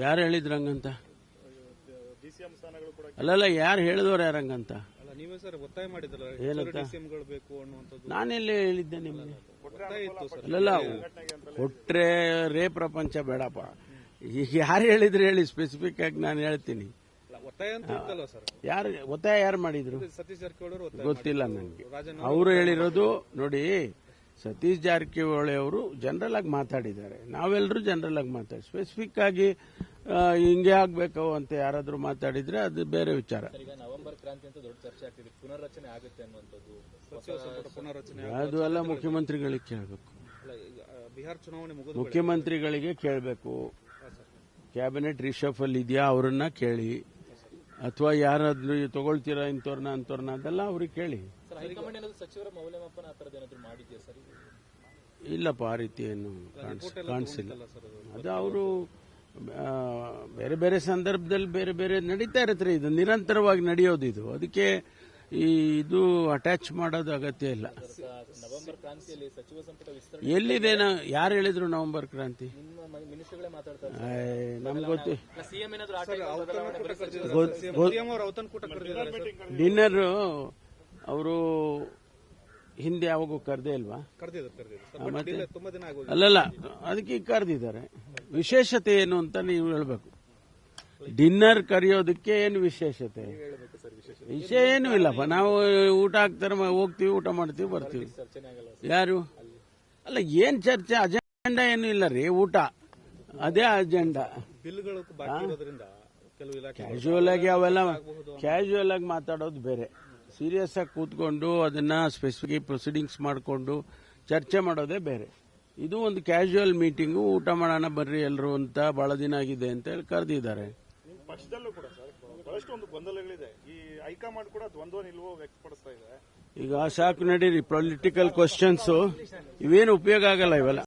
ಯಾರು ಹೇಳಿದ್ರು ಹಂಗಂತ? ಅಲ್ಲಲ್ಲ, ಯಾರು ಹೇಳಿದವ್ರು ಯಾರಂಗಂತ? ನೀವೇ ಸರ್ ಒತ್ತಾಯ ಮಾಡಿದ್ರಲ್ಲ ಏನಂತ? ಡಿಸಿಎಂಗಳು ಬೇಕು ಅನ್ನುವಂಥದ್ದು. ನಾನೆಲ್ಲೇ ಹೇಳಿದ್ದೆ ನಿಮಗೆ? ಒತ್ತಾಯ ಇತ್ತು ಸರ್. ಅಲ್ಲಲ್ಲ, ಕೊಟ್ರೆ ರೇ ಪ್ರಪಂಚ ಬೇಡಪ್ಪ. ಈಗ ಯಾರು ಹೇಳಿದ್ರೆ ಹೇಳಿ, ಸ್ಪೆಸಿಫಿಕ್ ಆಗಿ ನಾನು ಹೇಳ್ತೀನಿ. ಒತ್ತಾಯ ಅಂತ ಇತ್ತಲ್ಲ ಸರ್. ಯಾರು ಒತ್ತಾಯ ಯಾರು ಮಾಡಿದ್ರು ಸತೀಶ್ ಜಾರಕಿಹೊಳಿ ಅವರು ಒತ್ತಾಯ ಗೊತ್ತಿಲ್ಲ ನನಗೆ. ಅವರು ಹೇಳಿರೋದು ನೋಡಿ, ಸತೀಶ್ ಜಾರಕಿಹೊಳಿ ಅವರು ಜನರಲ್ ಆಗಿ ಮಾತಾಡಿದ್ದಾರೆ, ನಾವೆಲ್ಲರೂ ಜನರಲ್ ಆಗಿ ಮಾತಾಡಿ. ಸ್ಪೆಸಿಫಿಕ್ ಆಗಿ ಹಿಂಗೆ ಆಗ್ಬೇಕು ಅಂತ ಯಾರಾದ್ರೂ ಮಾತಾಡಿದ್ರೆ ಅದು ಬೇರೆ ವಿಚಾರ. ಈಗ ನವೆಂಬರ್ ಕ್ರಾಂತಿ ಅಂತ ದೊಡ್ಡ ಚರ್ಚೆ ಆಗ್ತಿದೆ, ಪುನರ್ರಚನೆ ಆಗುತ್ತೆ ಅನ್ನುವಂಥದ್ದು. ಸಚಿವ ಸಂಪುಟ ಪುನರ್ರಚನೆ ಅದು ಎಲ್ಲ ಮುಖ್ಯಮಂತ್ರಿಗಳಿಗೆ ಕೇಳಬೇಕು, ಬಿಹಾರ ಚುನಾವಣೆ ಮುಗಿದ ಮುಖ್ಯಮಂತ್ರಿಗಳಿಗೆ ಕೇಳಬೇಕು. ಕ್ಯಾಬಿನೆಟ್ ರಿಷಫಲ್ ಇದೆಯಾ ಅವರನ್ನ ಕೇಳಿ, ಅಥವಾ ಯಾರಾದ್ರೂ ತಗೊಳ್ತೀರಾ ಇಂಥವ್ರನ್ನ ಅಂತವ್ರನ್ನ, ಅದೆಲ್ಲ ಅವ್ರಿಗೆ ಕೇಳಿ. ಹೈಕಮಾಂಡ್ ಏನಾದ್ರು ಸಚಿವರ ಮೌಲ್ಯಮಾಪನ ಆ ಥರದ್ದು ಏನಾದ್ರು ಮಾಡಿದ್ಯಾ ಸರ್? ಇಲ್ಲಪ್ಪ, ಆ ರೀತಿ ಏನು ಕಾಣಿಸಿಲ್ಲ. ಅದು ಅವರು ಬೇರೆ ಬೇರೆ ಸಂದರ್ಭದಲ್ಲಿ ಬೇರೆ ಬೇರೆ ನಡೀತಾ ಇರತ್ರಿ. ಇದು ನಿರಂತರವಾಗಿ ನಡೆಯೋದು ಇದು. ಅದಕ್ಕೆ ಇದು ಅಟ್ಯಾಚ್ ಮಾಡೋದು ಅಗತ್ಯ ಇಲ್ಲ. ನವೆಂಬರ್ ಕ್ರಾಂತಿಯಲ್ಲಿ ಸಚಿವ ಸಂಪುಟ ವಿಸ್ತರಣೆ ಎಲ್ಲಿದೆ? ಯಾರು ಹೇಳಿದ್ರು ನವೆಂಬರ್ ಕ್ರಾಂತಿ? ಮಿನಿಸ್ಟರ್ಗಳೇ ಮಾತಾಡ್ತಾರೆ. ನಮ್ಗೆ ಗೊತ್ತು. ಸಿಎಂ ಏನಾದ್ರು ಔತಣಕೂಟ ಕರೆದಿದ್ದಾರೆ. ಡಿನ್ನರ್ ಅವರು ಹಿಂದೆ ಯಾವಾಗೂ ಕರೆದೇ ಇಲ್ವಾ? ಕರೆದಿದ್ದಾರೆ ತುಂಬಾ ದಿನ ಆಗೋದು. ಅಲ್ಲಲ್ಲ, ಅದಕ್ಕೆ ಕರೆದಿದ್ದಾರೆ. ವಿಶೇಷತೆ ಏನು ಅಂತ ನೀವು ಹೇಳಬೇಕು. ಡಿನ್ನರ್ ಕರೆಯೋದಕ್ಕೆ ಏನು ವಿಶೇಷತೆ? ವಿಷಯ ಏನೂ ಇಲ್ಲಪ್ಪ. ನಾವು ಊಟ ಹಾಕ್ತಾರೆ, ಹೋಗ್ತೀವಿ, ಊಟ ಮಾಡ್ತೀವಿ, ಬರ್ತೀವಿ. ಯಾರು? ಅಲ್ಲ, ಏನ್ ಚರ್ಚೆ? ಅಜೆಂಡಾ ಏನು ಇಲ್ಲ ರೀ, ಊಟ ಅದೇ ಅಜೆಂಡಾ. ಬಿಲ್ಗಳು ಬಾಕಿ ಇರೋದ್ರಿಂದ ಕೆಲವು ಇಲಾಖೆ ಕ್ಯಾಶುವಲ್ ಆಗಿ ಅವೆಲ್ಲ ಕ್ಯಾಶುವಲ್ ಆಗಿ ಮಾತಾಡೋದು ಬೇರೆ. ಸೀರಿಯಸ್ ಆಗಿ ಕೂತ್ಕೊಂಡು ಅದನ್ನ ಸ್ಪೆಸಿಫಿಕ್ ಪ್ರೊಸೀಡಿಂಗ್ಸ್ ಮಾಡಿಕೊಂಡು ಚರ್ಚೆ ಮಾಡೋದೇ ಬೇರೆ. ಇದು ಒಂದು ಕ್ಯಾಶುವಲ್ ಮೀಟಿಂಗು, ಊಟ ಮಾಡೋಣ ಬರ್ರಿ ಎಲ್ಲರೂ ಅಂತ, ಬಹಳ ದಿನ ಆಗಿದೆ ಅಂತ ಹೇಳಿ ಕರೆದಿದ್ದಾರೆ. ಪಕ್ಷದಲ್ಲೂ ಕೂಡ ಸರ್ ಬಹಳಷ್ಟು ಒಂದು ಗೊಂದಲಗಳಿದೆ. ಈ ಹೈಕಮಾಂಡ್ ಕೂಡ ದ್ವಂದ್ವ ನಿಲುವು ವ್ಯಕ್ತಪಡಿಸ್ತಾ ಇದೆ. ಈಗ ಸಾಕು ನಡೀರಿ, ಪೊಲಿಟಿಕಲ್ ಕ್ವಶನ್ಸ್ ಇವೇನು ಉಪಯೋಗ ಆಗಲ್ಲ ಇವೆಲ್ಲ.